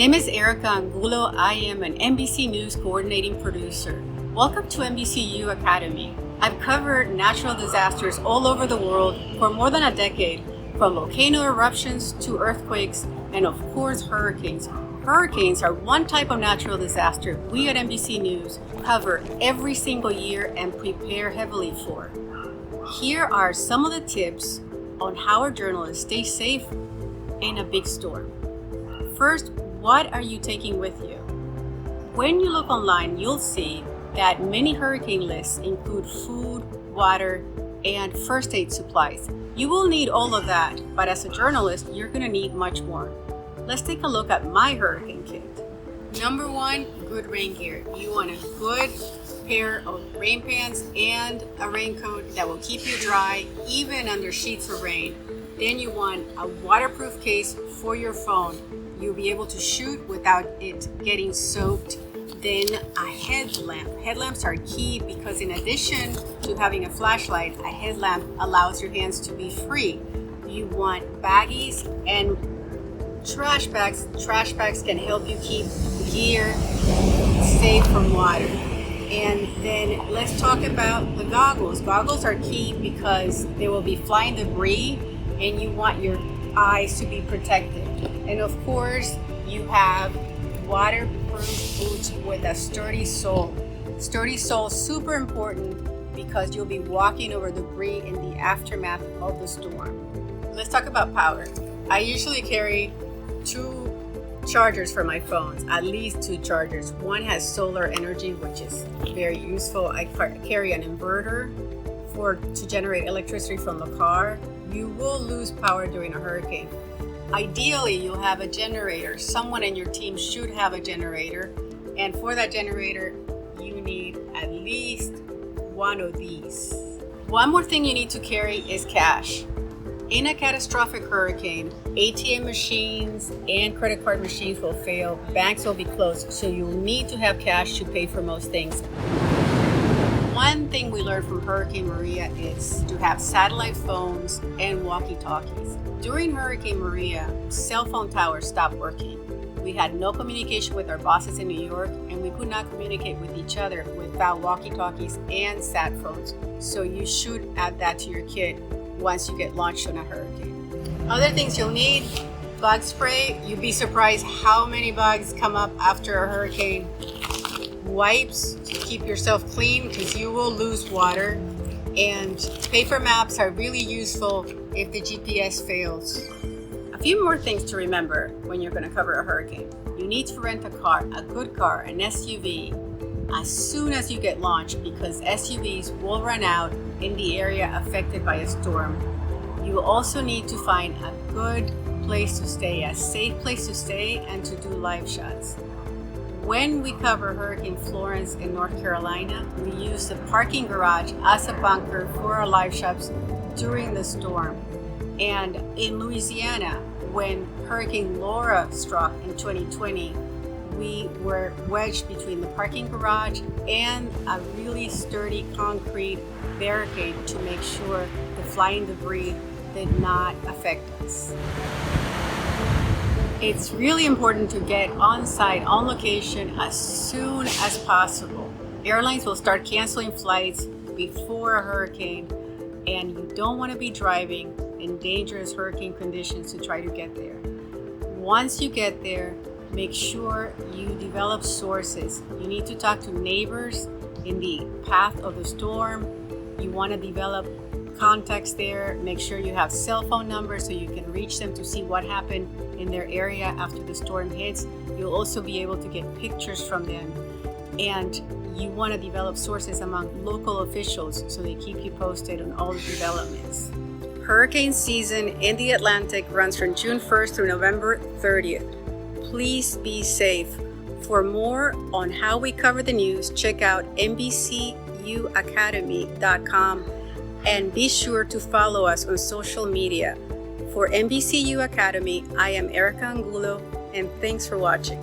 name is Erica Angulo. I am an NBC News coordinating producer. Welcome to NBCU Academy. I've covered natural disasters all over the world for more than a decade, from volcano eruptions to earthquakes, and of course hurricanes. Hurricanes are one type of natural disaster we at NBC News cover every single year and prepare heavily for. Here are some of the tips on how our journalists stay safe in a big storm. First, what are you taking with you? When you look online, you'll see that many hurricane lists include food, water, and first aid supplies. You will need all of that, but as a journalist, you're going to need much more. Let's take a look at my hurricane kit. Number one, good rain gear. You want a good pair of rain pants and a raincoat that will keep you dry even under sheets of rain. Then you want a waterproof case for your phone. You'll be able to shoot without it getting soaked. Then a headlamp. Headlamps are key because in addition to having a flashlight, a headlamp allows your hands to be free. You want baggies and trash bags. Trash bags can help you keep gear safe from water. And then let's talk about the goggles. Goggles are key because they will be flying debris and you want your eyes to be protected. And of course, you have waterproof boots with a sturdy sole. Sturdy sole is super important because you'll be walking over debris in the aftermath of the storm. Let's talk about power. I usually carry 2 chargers for my phones, at least 2 chargers. One has solar energy, which is very useful. I carry an inverter to generate electricity from the car. You will lose power during a hurricane. Ideally, you'll have a generator. Someone in your team should have a generator. And for that generator, you need at least one of these. One more thing you need to carry is cash. In a catastrophic hurricane, ATM machines and credit card machines will fail. Banks will be closed, so you'll need to have cash to pay for most things. One thing we learned from Hurricane Maria is to have satellite phones and walkie-talkies. During Hurricane Maria, cell phone towers stopped working. We had no communication with our bosses in New York, and we could not communicate with each other without walkie-talkies and sat phones. So you should add that to your kit once you get launched on a hurricane. Other things you'll need: bug spray. You'd be surprised how many bugs come up after a hurricane. Wipes to keep yourself clean because you will lose water. And paper maps are really useful if the GPS fails. A few more things to remember when you're going to cover a hurricane. You need to rent a car, a good car, an SUV, as soon as you get launched because SUVs will run out in the area affected by a storm. You also need to find a good place to stay, a safe place to stay, and to do live shots. When we cover Hurricane Florence in North Carolina, we use the parking garage as a bunker for our live shots during the storm. And in Louisiana, when Hurricane Laura struck in 2020, we were wedged between the parking garage and a really sturdy concrete barricade to make sure the flying debris did not affect us. It's really important to get on site, on location, as soon as possible. Airlines will start canceling flights before a hurricane, and you don't want to be driving in dangerous hurricane conditions to try to get there. Once you get there, make sure you develop sources. You need to talk to neighbors in the path of the storm. You want to develop contacts there. Make sure you have cell phone numbers so you can reach them to see what happened in their area after the storm hits. You'll also be able to get pictures from them. And you want to develop sources among local officials so they keep you posted on all the developments. Hurricane season in the Atlantic runs from June 1st through November 30th. Please be safe. For more on how we cover the news, check out NBCUacademy.com and be sure to follow us on social media. For NBCU Academy, I am Erica Angulo, and thanks for watching.